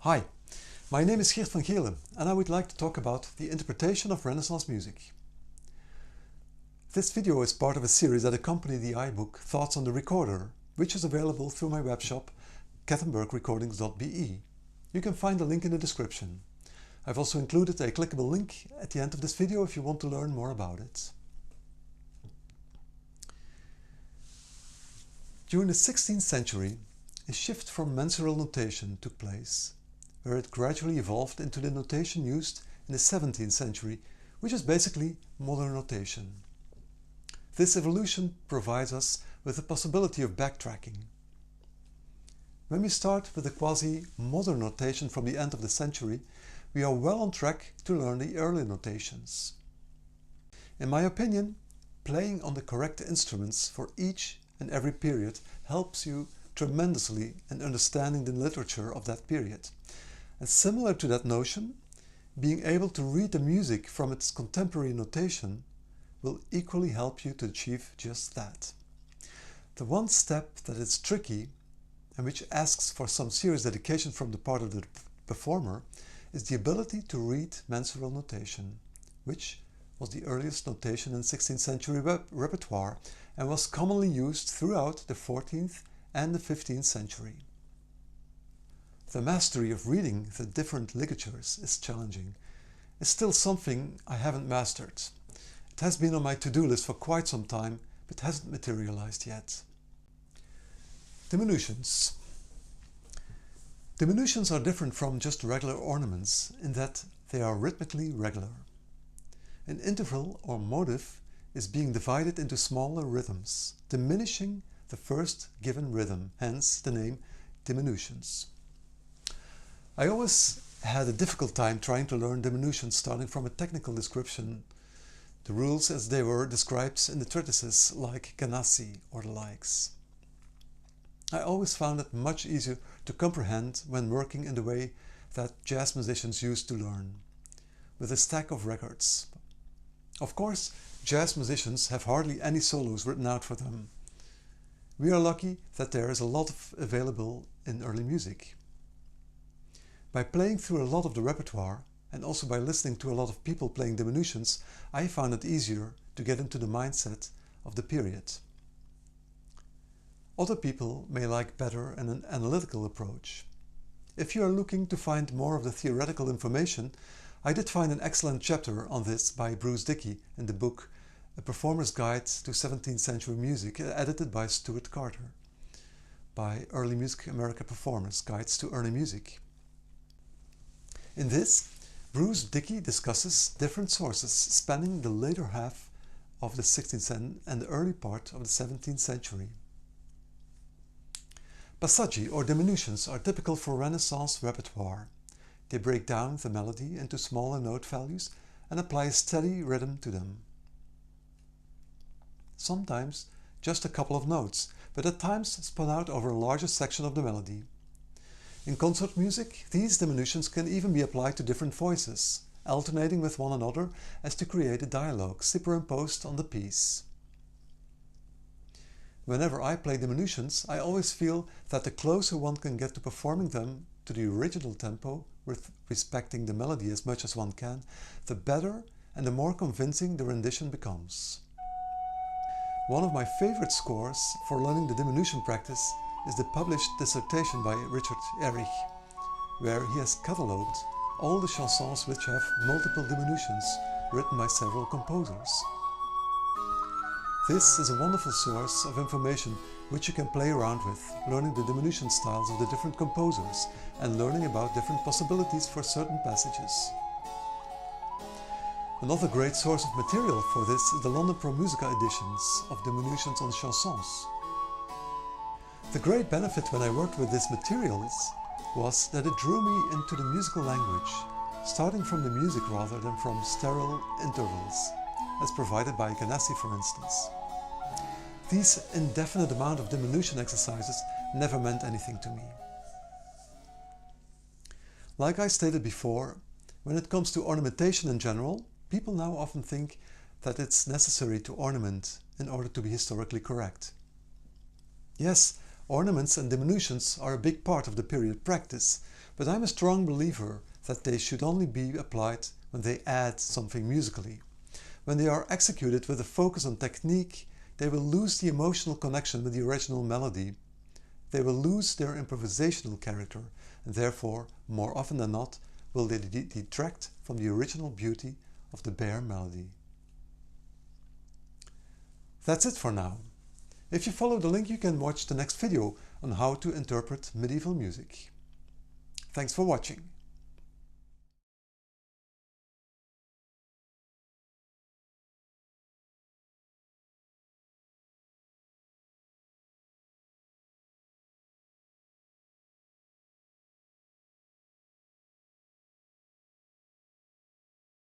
Hi, my name is Geert Van Gele and I would like to talk about the interpretation of Renaissance music. This video is part of a series that accompanied the iBook Thoughts on the Recorder, which is available through my webshop kattenburgrecordings.be. You can find the link in the description. I've also included a clickable link at the end of this video if you want to learn more about it. During the 16th century, a shift from mensural notation took place, where it gradually evolved into the notation used in the 17th century, which is basically modern notation. This evolution provides us with the possibility of backtracking. When we start with the quasi-modern notation from the end of the century, we are well on track to learn the early notations. In my opinion, playing on the correct instruments for each and every period helps you tremendously in understanding the literature of that period. And similar to that notion, being able to read the music from its contemporary notation will equally help you to achieve just that. The one step that is tricky and which asks for some serious dedication from the part of the performer is the ability to read mensural notation, which was the earliest notation in 16th century repertoire and was commonly used throughout the 14th and the 15th century. The mastery of reading the different ligatures is challenging. It's still something I haven't mastered. It has been on my to-do list for quite some time, but hasn't materialized yet. Diminutions. Diminutions are different from just regular ornaments in that they are rhythmically regular. An interval or motive is being divided into smaller rhythms, diminishing the first given rhythm, hence the name diminutions. I always had a difficult time trying to learn diminutions starting from a technical description, the rules as they were described in the treatises like Ganassi or the likes. I always found it much easier to comprehend when working in the way that jazz musicians used to learn, with a stack of records. Of course, jazz musicians have hardly any solos written out for them. We are lucky that there is a lot available in early music. By playing through a lot of the repertoire and also by listening to a lot of people playing diminutions, I found it easier to get into the mindset of the period. Other people may like better an analytical approach. If you are looking to find more of the theoretical information, I did find an excellent chapter on this by Bruce Dickey in the book A Performer's Guide to 17th Century Music, edited by Stuart Carter, by Early Music America Performers, Guides to Early Music. In this, Bruce Dickey discusses different sources spanning the later half of the 16th century and the early part of the 17th century. Passagi or diminutions are typical for Renaissance repertoire. They break down the melody into smaller note values and apply a steady rhythm to them. Sometimes just a couple of notes, but at times spun out over a larger section of the melody. In concert music, these diminutions can even be applied to different voices, alternating with one another as to create a dialogue superimposed on the piece. Whenever I play diminutions, I always feel that the closer one can get to performing them to the original tempo, with respecting the melody as much as one can, the better and the more convincing the rendition becomes. One of my favorite scores for learning the diminution practice is the published dissertation by Richard Erich, where he has catalogued all the chansons which have multiple diminutions written by several composers. This is a wonderful source of information which you can play around with, learning the diminution styles of the different composers and learning about different possibilities for certain passages. Another great source of material for this is the London Pro Musica editions of Diminutions on Chansons. The great benefit when I worked with these materials was that it drew me into the musical language, starting from the music rather than from sterile intervals, as provided by Ganassi for instance. These indefinite amount of diminution exercises never meant anything to me. Like I stated before, when it comes to ornamentation in general, people now often think that it's necessary to ornament in order to be historically correct. Yes, ornaments and diminutions are a big part of the period practice, but I'm a strong believer that they should only be applied when they add something musically. When they are executed with a focus on technique, they will lose the emotional connection with the original melody. They will lose their improvisational character, and therefore, more often than not, will they detract from the original beauty of the bare melody. That's it for now. If you follow the link, you can watch the next video on how to interpret medieval music. Thanks for watching.